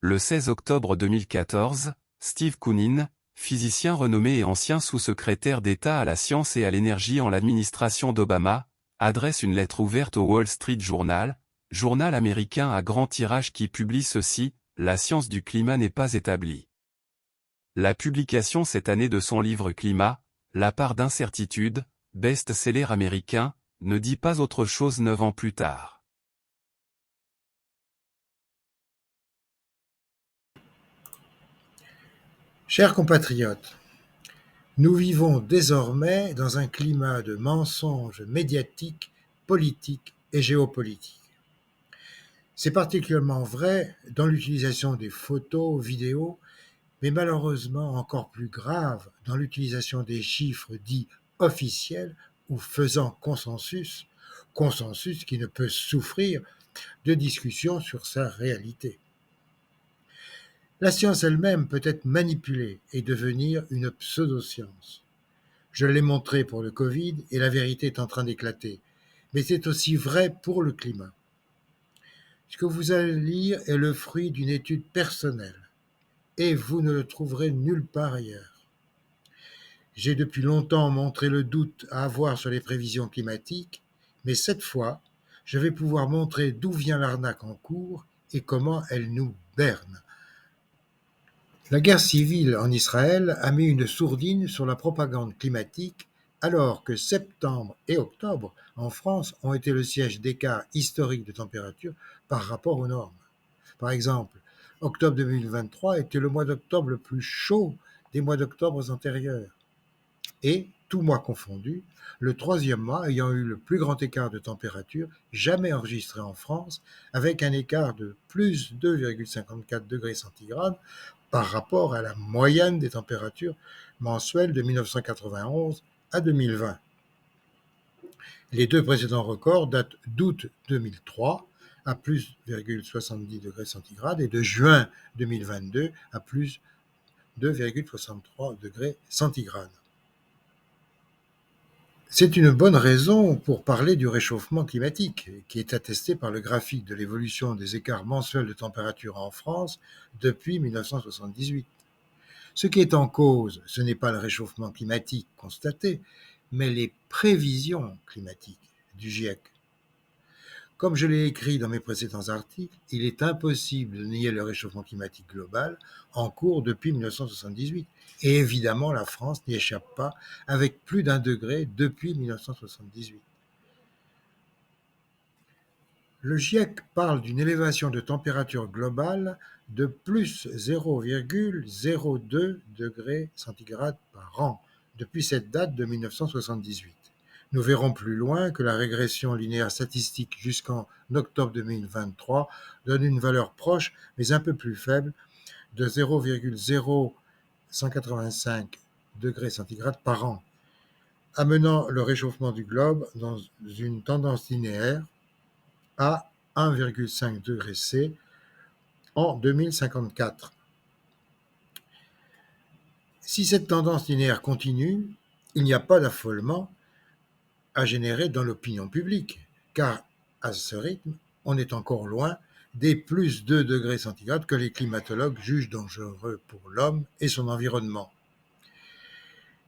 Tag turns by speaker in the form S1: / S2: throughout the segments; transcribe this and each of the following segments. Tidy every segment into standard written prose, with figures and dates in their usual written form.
S1: Le 16 octobre 2014, Steve Koonin, physicien renommé et ancien sous-secrétaire d'État à la science et à l'énergie en l'administration d'Obama, adresse une lettre ouverte au Wall Street Journal, journal américain à grand tirage qui publie ceci: La science du climat n'est pas établie. La publication cette année de son livre Climat, la part d'incertitude, best-seller américain, ne dit pas autre chose 9 ans plus tard.
S2: Chers compatriotes, nous vivons désormais dans un climat de mensonges médiatiques, politiques et géopolitiques. C'est particulièrement vrai dans l'utilisation des photos, vidéos, mais malheureusement encore plus grave dans l'utilisation des chiffres dits officiels ou faisant consensus, consensus qui ne peut souffrir de discussion sur sa réalité. La science elle-même peut être manipulée et devenir une pseudo-science. Je l'ai montré pour le Covid et la vérité est en train d'éclater. Mais c'est aussi vrai pour le climat. Ce que vous allez lire est le fruit d'une étude personnelle et vous ne le trouverez nulle part ailleurs. J'ai depuis longtemps montré le doute à avoir sur les prévisions climatiques, mais cette fois, je vais pouvoir montrer d'où vient l'arnaque en cours et comment elle nous berne. La guerre civile en Israël a mis une sourdine sur la propagande climatique alors que septembre et octobre en France ont été le siège d'écarts historiques de température par rapport aux normes. Par exemple, octobre 2023 était le mois d'octobre le plus chaud des mois d'octobre antérieurs. Et, tout mois confondu, le troisième mois ayant eu le plus grand écart de température jamais enregistré en France, avec un écart de plus 2,54 degrés centigrades par rapport à la moyenne des températures mensuelles de 1991 à 2020. Les deux précédents records datent d'août 2003 à plus 2,70 degrés centigrades et de juin 2022 à plus 2,63 degrés centigrades. C'est une bonne raison pour parler du réchauffement climatique, qui est attesté par le graphique de l'évolution des écarts mensuels de température en France depuis 1978. Ce qui est en cause, ce n'est pas le réchauffement climatique constaté, mais les prévisions climatiques du GIEC. Comme je l'ai écrit dans mes précédents articles, il est impossible de nier le réchauffement climatique global en cours depuis 1978. Et évidemment, la France n'y échappe pas, avec plus d'1 degré depuis 1978. Le GIEC parle d'une élévation de température globale de plus 0,02 degrés centigrades par an depuis cette date de 1978. Nous verrons plus loin que la régression linéaire statistique jusqu'en octobre 2023 donne une valeur proche, mais un peu plus faible, de 0,0185 degrés centigrades par an, amenant le réchauffement du globe dans une tendance linéaire à 1,5 degré C en 2054. Si cette tendance linéaire continue, il n'y a pas d'affolement à générer dans l'opinion publique, car à ce rythme, on est encore loin des plus 2 degrés centigrades que les climatologues jugent dangereux pour l'homme et son environnement.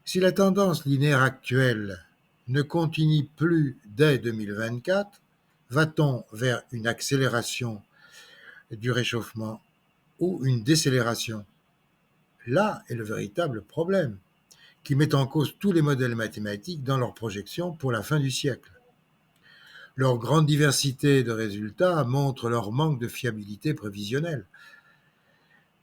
S2: Si la tendance linéaire actuelle ne continue plus dès 2024, va-t-on vers une accélération du réchauffement ou une décélération? Là est le véritable problème, qui met en cause tous les modèles mathématiques dans leurs projections pour la fin du siècle. Leur grande diversité de résultats montre leur manque de fiabilité prévisionnelle.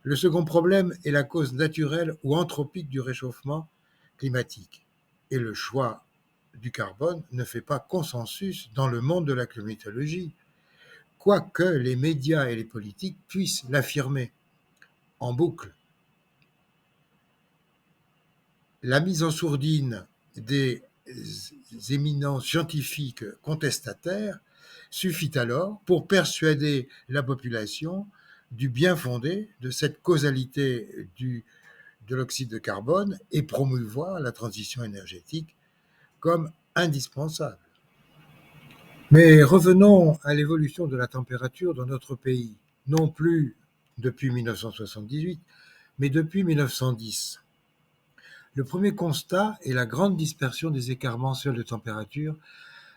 S2: Le second problème est la cause naturelle ou anthropique du réchauffement climatique. Et le choix du carbone ne fait pas consensus dans le monde de la climatologie, quoique les médias et les politiques puissent l'affirmer en boucle. La mise en sourdine des éminents scientifiques contestataires suffit alors pour persuader la population du bien fondé de cette causalité de l'oxyde de carbone et promouvoir la transition énergétique comme indispensable. Mais revenons à l'évolution de la température dans notre pays, non plus depuis 1978, mais depuis 1910. Le premier constat est la grande dispersion des écarts mensuels de température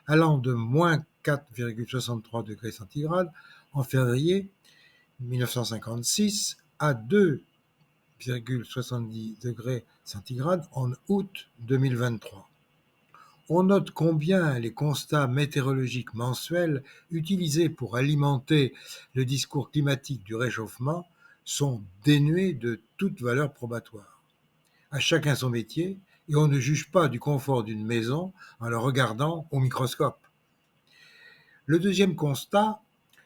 S2: allant de moins 4,63 degrés centigrades en février 1956 à 2,70 degrés centigrades en août 2023. On note combien les constats météorologiques mensuels utilisés pour alimenter le discours climatique du réchauffement sont dénués de toute valeur probatoire. À chacun son métier, et on ne juge pas du confort d'une maison en le regardant au microscope. Le deuxième constat,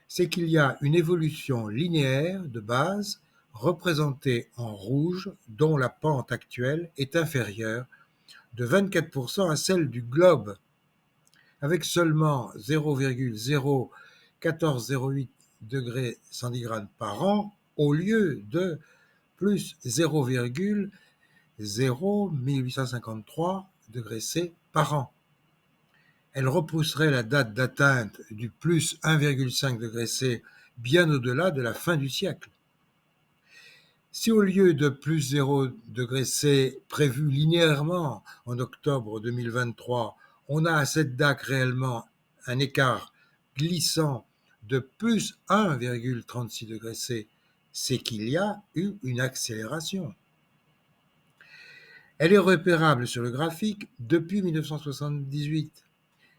S2: c'est qu'il y a une évolution linéaire de base représentée en rouge dont la pente actuelle est inférieure de 24% à celle du globe, avec seulement 0,01408 degrés centigrades par an au lieu de plus 0,01853 degrés C par an. Elle repousserait la date d'atteinte du plus 1,5 degré C bien au-delà de la fin du siècle. Si au lieu de plus 0 degré C prévu linéairement en octobre 2023, on a à cette date réellement un écart glissant de plus 1,36 degré C, c'est qu'il y a eu une accélération. Elle est repérable sur le graphique depuis 1978.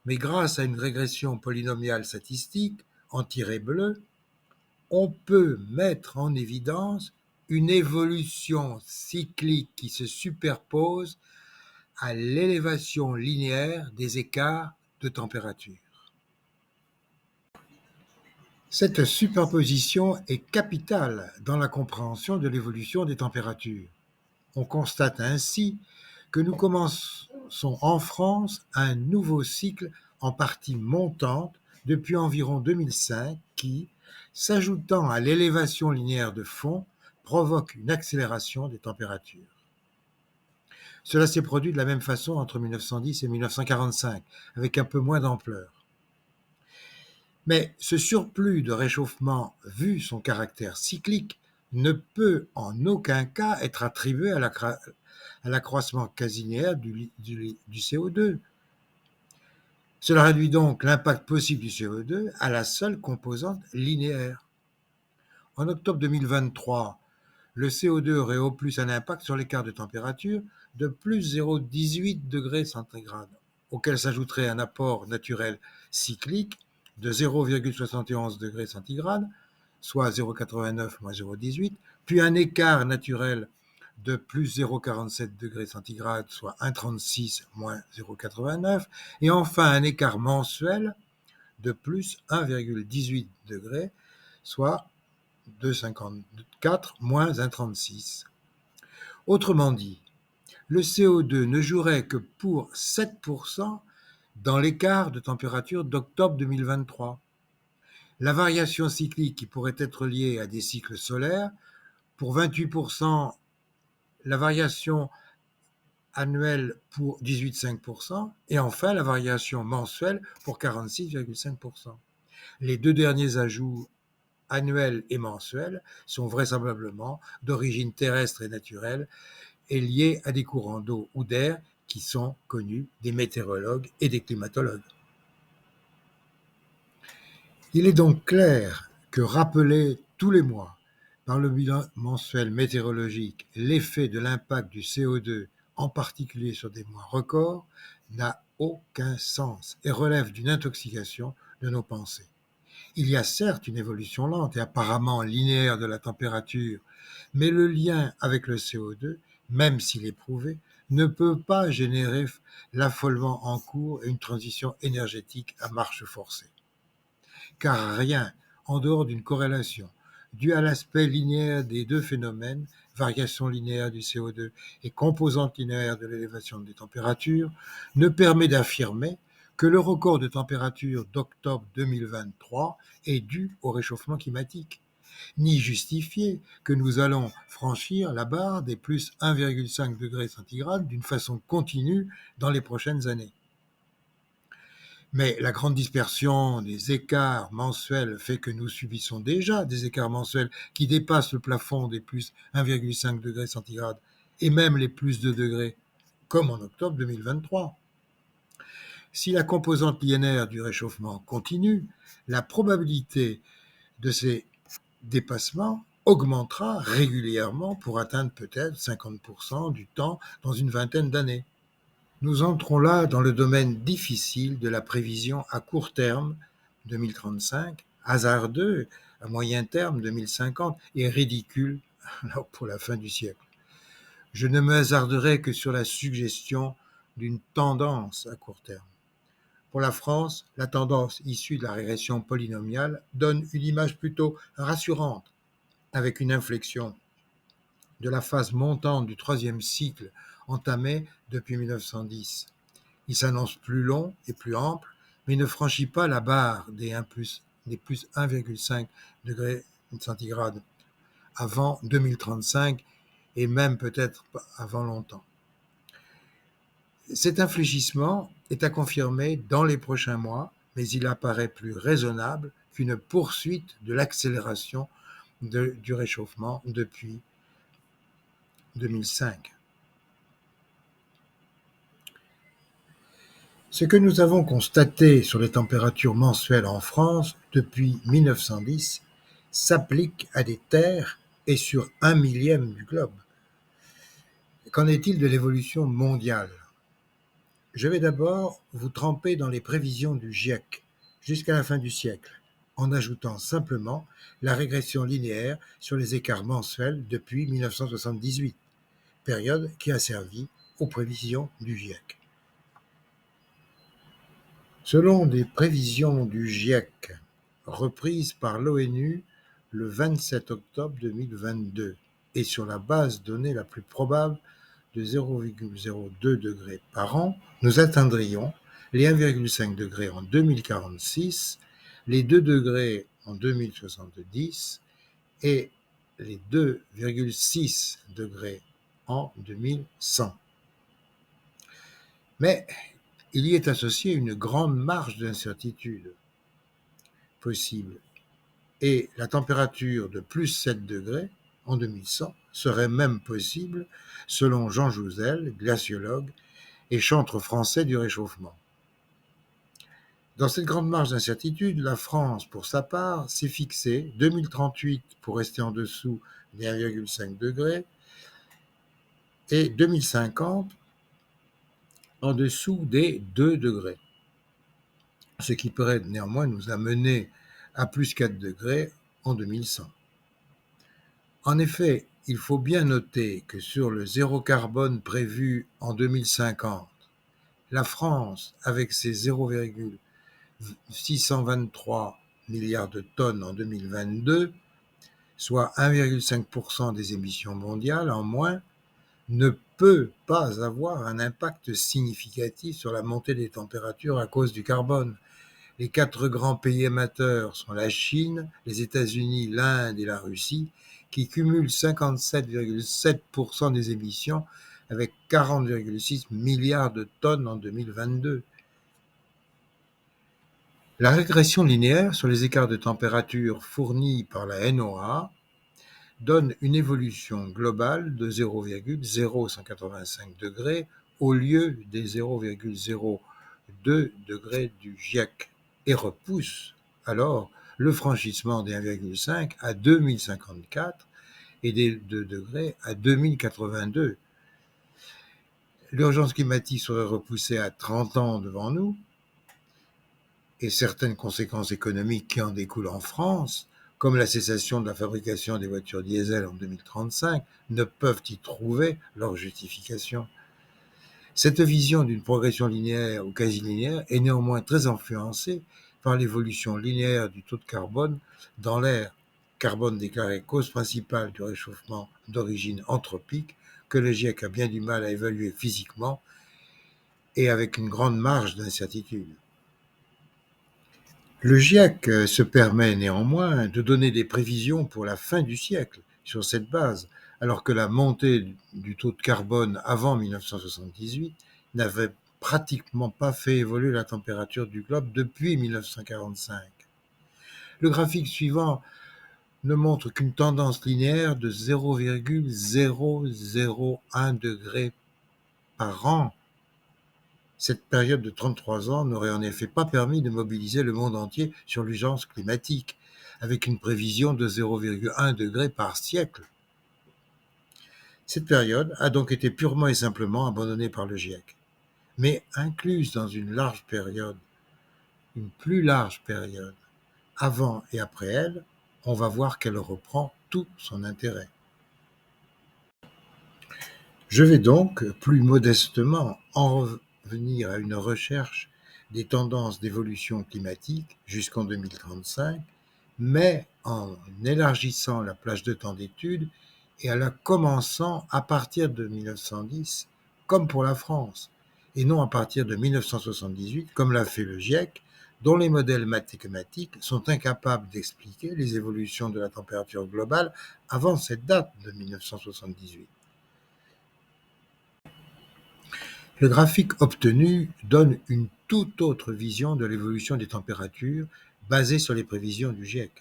S2: Mais grâce à une régression polynomiale statistique en tiret bleu, on peut mettre en évidence une évolution cyclique qui se superpose à l'élévation linéaire des écarts de température. Cette superposition est capitale dans la compréhension de l'évolution des températures. On constate ainsi que nous commençons en France un nouveau cycle en partie montante depuis environ 2005 qui, s'ajoutant à l'élévation linéaire de fond, provoque une accélération des températures. Cela s'est produit de la même façon entre 1910 et 1945, avec un peu moins d'ampleur. Mais ce surplus de réchauffement, vu son caractère cyclique, ne peut en aucun cas être attribué à l'accroissement quasi linéaire du CO2. Cela réduit donc l'impact possible du CO2 à la seule composante linéaire. En octobre 2023, le CO2 aurait au plus un impact sur l'écart de température de plus 0,18 degrés centigrades, auquel s'ajouterait un apport naturel cyclique de 0,71 degrés centigrades, soit 0,89 moins 0,18, puis un écart naturel de plus 0,47 degrés centigrades, soit 1,36 moins 0,89, et enfin un écart mensuel de plus 1,18 degrés, soit 2,54 moins 1,36. Autrement dit, le CO2 ne jouerait que pour 7% dans l'écart de température d'octobre 2023. La variation cyclique qui pourrait être liée à des cycles solaires, pour 28%, la variation annuelle pour 18,5% et enfin la variation mensuelle pour 46,5%. Les deux derniers ajouts annuels et mensuels sont vraisemblablement d'origine terrestre et naturelle et liés à des courants d'eau ou d'air qui sont connus des météorologues et des climatologues. Il est donc clair que rappeler tous les mois par le bilan mensuel météorologique l'effet de l'impact du CO2, en particulier sur des mois records, n'a aucun sens et relève d'une intoxication de nos pensées. Il y a certes une évolution lente et apparemment linéaire de la température, mais le lien avec le CO2, même s'il est prouvé, ne peut pas générer l'affolement en cours et une transition énergétique à marche forcée. Car rien, en dehors d'une corrélation due à l'aspect linéaire des deux phénomènes, variation linéaire du CO2 et composante linéaire de l'élévation des températures, ne permet d'affirmer que le record de température d'octobre 2023 est dû au réchauffement climatique, ni justifier que nous allons franchir la barre des plus 1,5 degrés centigrades d'une façon continue dans les prochaines années. Mais la grande dispersion des écarts mensuels fait que nous subissons déjà des écarts mensuels qui dépassent le plafond des plus 1,5 degrés centigrades et même les plus 2 degrés, comme en octobre 2023. Si la composante linéaire du réchauffement continue, la probabilité de ces dépassements augmentera régulièrement pour atteindre peut-être 50% du temps dans une vingtaine d'années. Nous entrons là dans le domaine difficile de la prévision à court terme, 2035, hasardeux à moyen terme, 2050, et ridicule pour la fin du siècle. Je ne me hasarderai que sur la suggestion d'une tendance à court terme. Pour la France, la tendance issue de la régression polynomiale donne une image plutôt rassurante, avec une inflexion de la phase montante du troisième cycle entamé depuis 1910. Il s'annonce plus long et plus ample, mais ne franchit pas la barre des plus 1,5 degrés centigrades avant 2035 et même peut-être avant longtemps. Cet infléchissement est à confirmer dans les prochains mois, mais il apparaît plus raisonnable qu'une poursuite de l'accélération du réchauffement depuis 2005. Ce que nous avons constaté sur les températures mensuelles en France depuis 1910 s'applique à des terres et sur 1/1000 du globe. Qu'en est-il de l'évolution mondiale ? Je vais d'abord vous tremper dans les prévisions du GIEC jusqu'à la fin du siècle, en ajoutant simplement la régression linéaire sur les écarts mensuels depuis 1978, période qui a servi aux prévisions du GIEC. Selon des prévisions du GIEC reprises par l'ONU le 27 octobre 2022 et sur la base donnée la plus probable de 0,02 degrés par an, nous atteindrions les 1,5 degrés en 2046, les 2 degrés en 2070 et les 2,6 degrés en 2100. Mais il y est associé une grande marge d'incertitude possible et la température de plus 7 degrés en 2100 serait même possible selon Jean Jouzel, glaciologue et chantre français du réchauffement. Dans cette grande marge d'incertitude, la France, pour sa part, s'est fixée 2038 pour rester en dessous des 1,5 degrés et 2050 en dessous des 2 degrés, ce qui pourrait néanmoins nous amener à plus 4 degrés en 2100. En effet, il faut bien noter que sur le zéro carbone prévu en 2050, la France, avec ses 0,623 milliards de tonnes en 2022, soit 1,5% des émissions mondiales en moins, ne peut pas avoir un impact significatif sur la montée des températures à cause du carbone. Les 4 grands pays émetteurs sont la Chine, les États-Unis, l'Inde et la Russie, qui cumulent 57,7% des émissions avec 40,6 milliards de tonnes en 2022. La régression linéaire sur les écarts de température fournie par la NOAA donne une évolution globale de 0,0185 degrés au lieu des 0,02 degrés du GIEC et repousse alors le franchissement des 1,5 à 2054 et des 2 degrés à 2082. L'urgence climatique serait repoussée à 30 ans devant nous et certaines conséquences économiques qui en découlent en France, comme la cessation de la fabrication des voitures diesel en 2035, ne peuvent y trouver leur justification. Cette vision d'une progression linéaire ou quasi linéaire est néanmoins très influencée par l'évolution linéaire du taux de carbone dans l'air, carbone déclaré cause principale du réchauffement d'origine anthropique que le GIEC a bien du mal à évaluer physiquement et avec une grande marge d'incertitude. Le GIEC se permet néanmoins de donner des prévisions pour la fin du siècle sur cette base, alors que la montée du taux de carbone avant 1978 n'avait pratiquement pas fait évoluer la température du globe depuis 1945. Le graphique suivant ne montre qu'une tendance linéaire de 0,001 degré par an. Cette période de 33 ans n'aurait en effet pas permis de mobiliser le monde entier sur l'urgence climatique, avec une prévision de 0,1 degré par siècle. Cette période a donc été purement et simplement abandonnée par le GIEC, mais incluse dans une plus large période, avant et après elle, on va voir qu'elle reprend tout son intérêt. Je vais donc, plus modestement, en revenir à une recherche des tendances d'évolution climatique jusqu'en 2035, mais en élargissant la plage de temps d'étude et en la commençant à partir de 1910, comme pour la France, et non à partir de 1978, comme l'a fait le GIEC, dont les modèles mathématiques sont incapables d'expliquer les évolutions de la température globale avant cette date de 1978. Le graphique obtenu donne une toute autre vision de l'évolution des températures basée sur les prévisions du GIEC.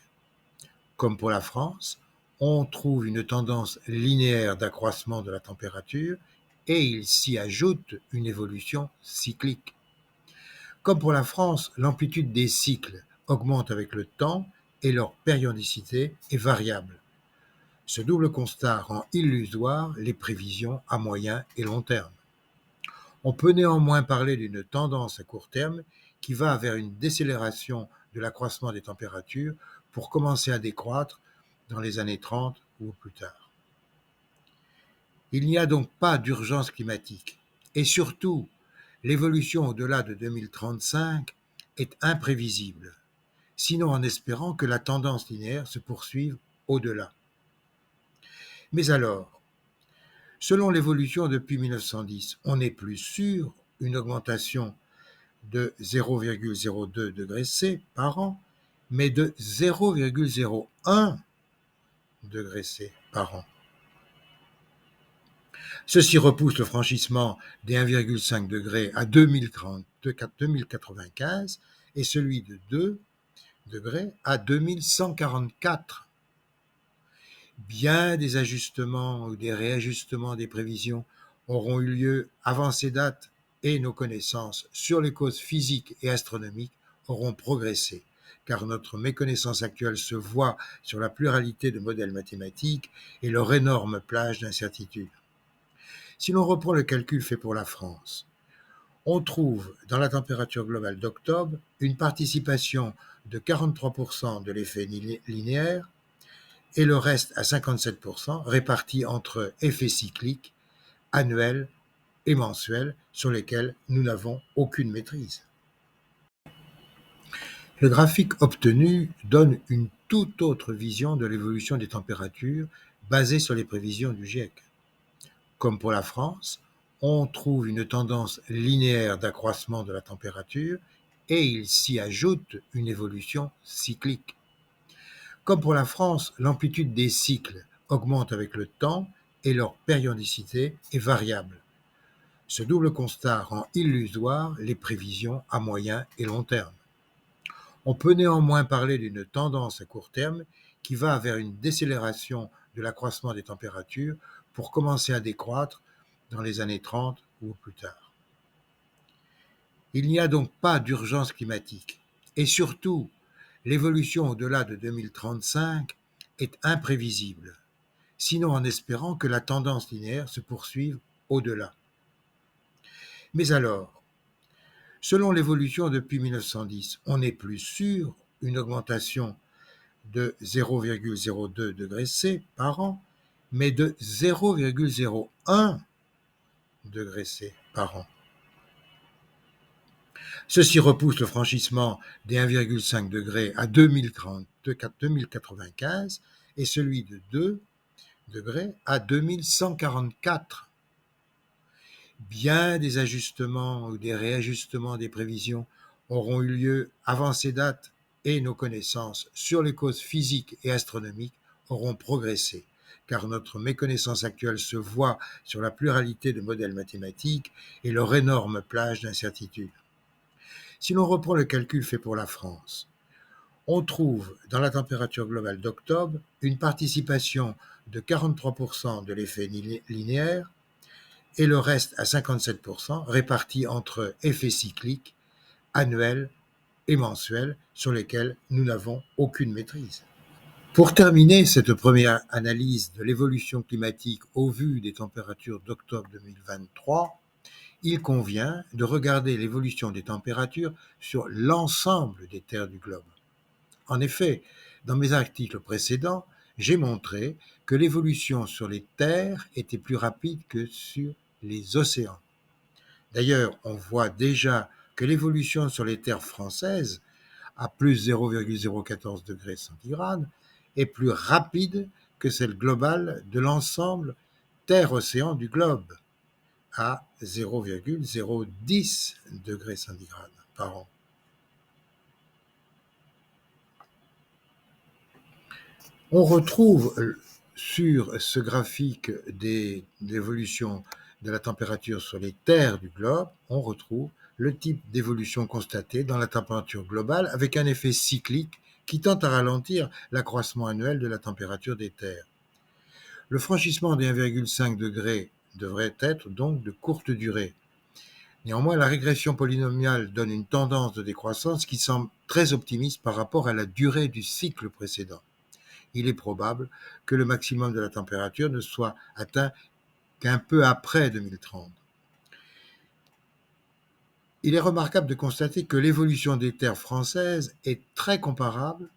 S2: Comme pour la France, on trouve une tendance linéaire d'accroissement de la température et il s'y ajoute une évolution cyclique. Comme pour la France, l'amplitude des cycles augmente avec le temps et leur périodicité est variable. Ce double constat rend illusoire les prévisions à moyen et long terme. On peut néanmoins parler d'une tendance à court terme qui va vers une décélération de l'accroissement des températures pour commencer à décroître dans les années 30 ou plus tard. Il n'y a donc pas d'urgence climatique et surtout, l'évolution au-delà de 2035 est imprévisible, sinon en espérant que la tendance linéaire se poursuive au-delà. Mais alors, selon l'évolution depuis 1910, on n'est plus sur une augmentation de 0,02 degrés C par an, mais de 0,01 degrés C par an. Ceci repousse le franchissement des 1,5 degrés à 2095 et celui de 2 degrés à 2144. Bien des ajustements ou des réajustements des prévisions auront eu lieu avant ces dates et nos connaissances sur les causes physiques et astronomiques auront progressé, car notre méconnaissance actuelle se voit sur la pluralité de modèles mathématiques et leur énorme plage d'incertitudes. Si l'on reprend le calcul fait pour la France, on trouve dans la température globale d'octobre une participation de 43% de l'effet linéaire et le reste à 57% réparti entre effets cycliques, annuels et mensuels sur lesquels nous n'avons aucune maîtrise. Le graphique obtenu donne une toute autre vision de l'évolution des températures basée sur les prévisions du GIEC. Comme pour la France, on trouve une tendance linéaire d'accroissement de la température et il s'y ajoute une évolution cyclique. Comme pour la France, l'amplitude des cycles augmente avec le temps et leur périodicité est variable. Ce double constat rend illusoire les prévisions à moyen et long terme. On peut néanmoins parler d'une tendance à court terme qui va vers une décélération de l'accroissement des températures pour commencer à décroître dans les années 30 ou plus tard. Il n'y a donc pas d'urgence climatique et surtout, l'évolution au-delà de 2035 est imprévisible, sinon en espérant que la tendance linéaire se poursuive au-delà. Mais alors, selon l'évolution depuis 1910, on n'est plus sur une augmentation de 0,02 degrés C par an, mais de 0,01 degrés C par an. Ceci repousse le franchissement des 1,5 degrés à 2095 et celui de 2 degrés à 2144. Bien des ajustements ou des réajustements des prévisions auront eu lieu avant ces dates et nos connaissances sur les causes physiques et astronomiques auront progressé, car notre méconnaissance actuelle se voit sur la pluralité de modèles mathématiques et leur énorme plage d'incertitudes. Si l'on reprend le calcul fait pour la France, on trouve dans la température globale d'octobre une participation de 43% de l'effet linéaire et le reste à 57% répartis entre effets cycliques, annuels et mensuels sur lesquels nous n'avons aucune maîtrise. Pour terminer cette première analyse de l'évolution climatique au vu des températures d'octobre 2023, il convient de regarder l'évolution des températures sur l'ensemble des terres du globe. En effet, dans mes articles précédents, j'ai montré que l'évolution sur les terres était plus rapide que sur les océans. D'ailleurs, on voit déjà que l'évolution sur les terres françaises, à plus 0,014 degrés centigrades, est plus rapide que celle globale de l'ensemble terre-océan du globe, à 0,010 degrés centigrades par an. On retrouve sur ce graphique de l'évolution de la température sur les terres du globe, on retrouve le type d'évolution constatée dans la température globale avec un effet cyclique qui tend à ralentir l'accroissement annuel de la température des terres. Le franchissement des 1,5 degrés devrait être donc de courte durée. Néanmoins, la régression polynomiale donne une tendance de décroissance qui semble très optimiste par rapport à la durée du cycle précédent. Il est probable que le maximum de la température ne soit atteint qu'un peu après 2030. Il est remarquable de constater que l'évolution des terres françaises est très comparable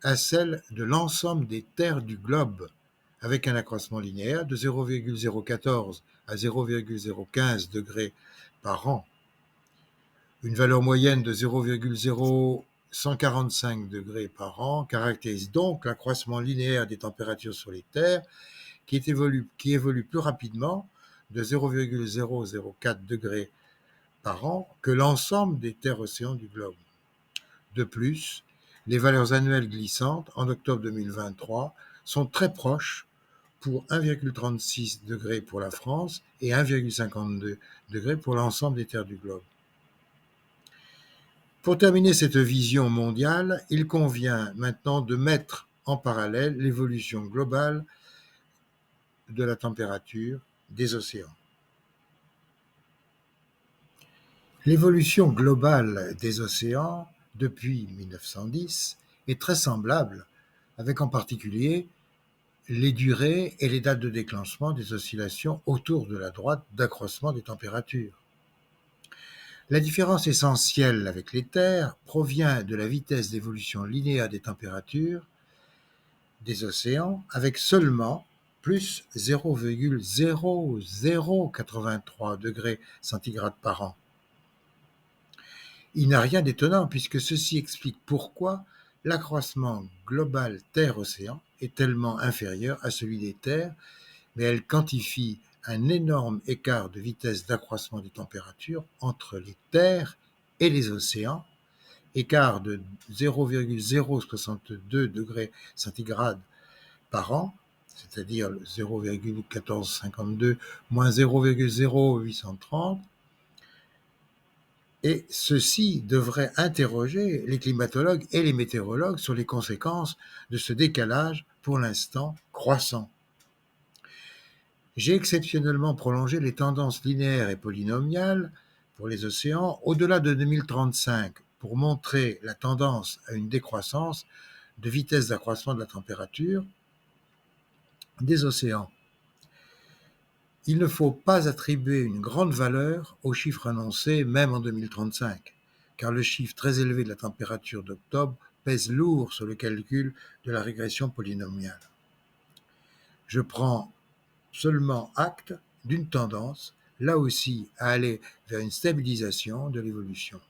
S2: à celle de l'ensemble des terres du globe, avec un accroissement linéaire de 0,014 à 0,015 degrés par an. Une valeur moyenne de 0,0145 degrés par an caractérise donc l'accroissement linéaire des températures sur les terres qui évolue plus rapidement de 0,004 degrés par an que l'ensemble des terres-océans du globe. De plus, les valeurs annuelles glissantes en octobre 2023 sont très proches pour 1,36 degrés pour la France et 1,52 degrés pour l'ensemble des terres du globe. Pour terminer cette vision mondiale, il convient maintenant de mettre en parallèle l'évolution globale de la température des océans. L'évolution globale des océans depuis 1910 est très semblable, avec en particulier les durées et les dates de déclenchement des oscillations autour de la droite d'accroissement des températures. La différence essentielle avec les terres provient de la vitesse d'évolution linéaire des températures des océans, avec seulement plus 0,0083 degrés centigrades par an. Il n'y a rien d'étonnant puisque ceci explique pourquoi l'accroissement global Terre-Océan est tellement inférieur à celui des terres, mais elle quantifie un énorme écart de vitesse d'accroissement des températures entre les terres et les océans, écart de 0,062 degrés centigrades par an, c'est-à-dire 0,1452 moins 0,0830, et ceci devrait interroger les climatologues et les météorologues sur les conséquences de ce décalage pour l'instant croissant. J'ai exceptionnellement prolongé les tendances linéaires et polynomiales pour les océans au-delà de 2035 pour montrer la tendance à une décroissance de vitesse d'accroissement de la température des océans. Il ne faut pas attribuer une grande valeur aux chiffres annoncés même en 2035, car le chiffre très élevé de la température d'octobre pèse lourd sur le calcul de la régression polynomiale. Je prends seulement acte d'une tendance, là aussi, à aller vers une stabilisation de l'évolution.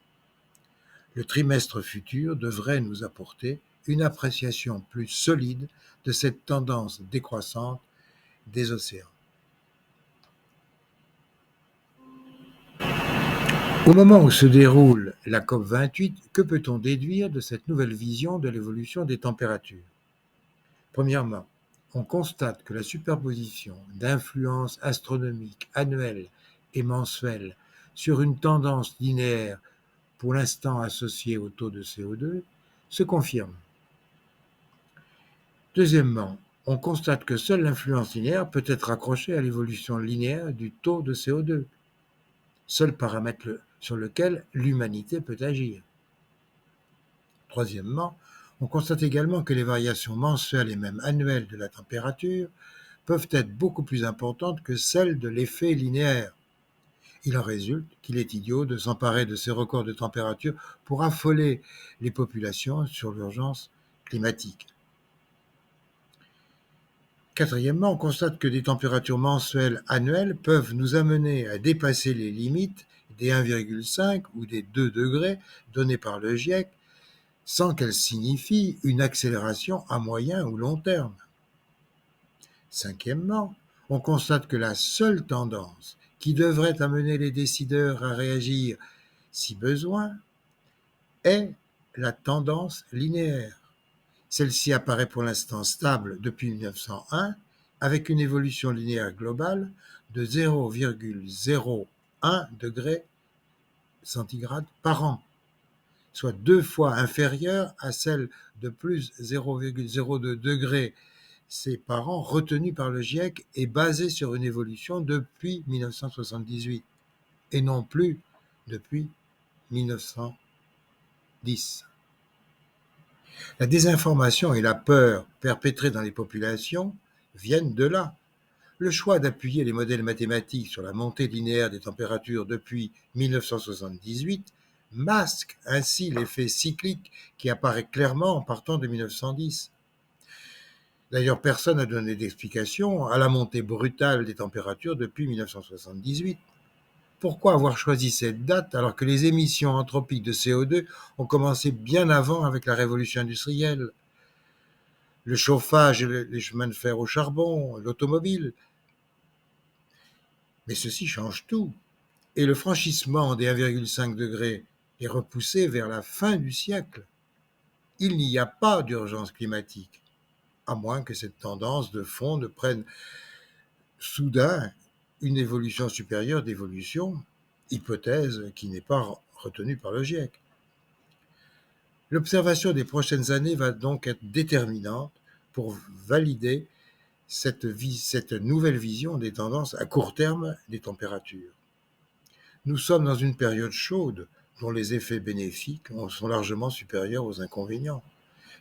S2: Le trimestre futur devrait nous apporter une appréciation plus solide de cette tendance décroissante des océans. Au moment où se déroule la COP28, que peut-on déduire de cette nouvelle vision de l'évolution des températures ? Premièrement, on constate que la superposition d'influences astronomiques annuelles et mensuelles sur une tendance linéaire, pour l'instant associée au taux de CO2, se confirme. Deuxièmement, on constate que seule l'influence linéaire peut être accrochée à l'évolution linéaire du taux de CO2, seul paramètre sur lequel l'humanité peut agir. Troisièmement, on constate également que les variations mensuelles et même annuelles de la température peuvent être beaucoup plus importantes que celles de l'effet linéaire. Il en résulte qu'il est idiot de s'emparer de ces records de température pour affoler les populations sur l'urgence climatique. Quatrièmement, on constate que des températures mensuelles annuelles peuvent nous amener à dépasser les limites des 1,5 ou des 2 degrés donnés par le GIEC sans qu'elles signifient une accélération à moyen ou long terme. Cinquièmement, on constate que la seule tendance qui devrait amener les décideurs à réagir si besoin est la tendance linéaire. Celle-ci apparaît pour l'instant stable depuis 1901 avec une évolution linéaire globale de 0,01 degré centigrade par an, soit 2 fois inférieure à celle de plus 0,02 degrés C par an retenue par le GIEC et basée sur une évolution depuis 1978 et non plus depuis 1910. La désinformation et la peur perpétrées dans les populations viennent de là. Le choix d'appuyer les modèles mathématiques sur la montée linéaire des températures depuis 1978 masque ainsi l'effet cyclique qui apparaît clairement en partant de 1910. D'ailleurs, personne n'a donné d'explication à la montée brutale des températures depuis 1978. Pourquoi avoir choisi cette date alors que les émissions anthropiques de CO2 ont commencé bien avant avec la révolution industrielle? Le chauffage, les chemins de fer au charbon, l'automobile. Mais ceci change tout. Et le franchissement des 1,5 degrés est repoussé vers la fin du siècle. Il n'y a pas d'urgence climatique, à moins que cette tendance de fond ne prenne soudain une évolution supérieure d'évolution, hypothèse qui n'est pas retenue par le GIEC. L'observation des prochaines années va donc être déterminante pour valider cette nouvelle vision des tendances à court terme des températures. Nous sommes dans une période chaude dont les effets bénéfiques sont largement supérieurs aux inconvénients.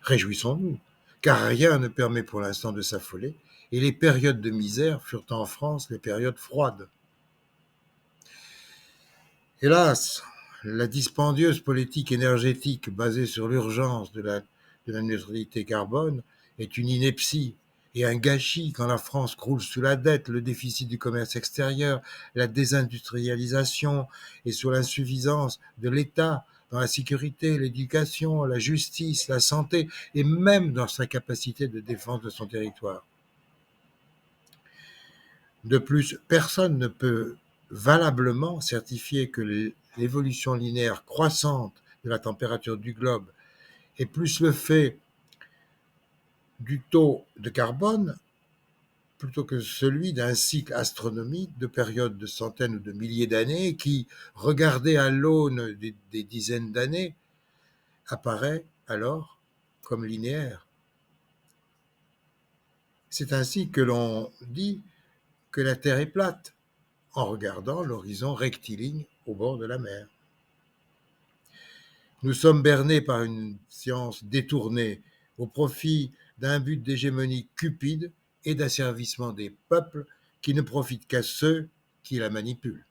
S2: Réjouissons-nous, car rien ne permet pour l'instant de s'affoler, et les périodes de misère furent en France les périodes froides. Hélas, la dispendieuse politique énergétique basée sur l'urgence de la neutralité carbone est une ineptie et un gâchis quand la France croule sous la dette, le déficit du commerce extérieur, la désindustrialisation et sur l'insuffisance de l'État dans la sécurité, l'éducation, la justice, la santé et même dans sa capacité de défense de son territoire. De plus, personne ne peut valablement certifier que l'évolution linéaire croissante de la température du globe est plus le fait du taux de carbone plutôt que celui d'un cycle astronomique de périodes de centaines ou de milliers d'années qui, regardé à l'aune des dizaines d'années, apparaît alors comme linéaire. C'est ainsi que l'on dit que la Terre est plate, en regardant l'horizon rectiligne au bord de la mer. Nous sommes bernés par une science détournée au profit d'un but d'hégémonie cupide et d'asservissement des peuples qui ne profitent qu'à ceux qui la manipulent.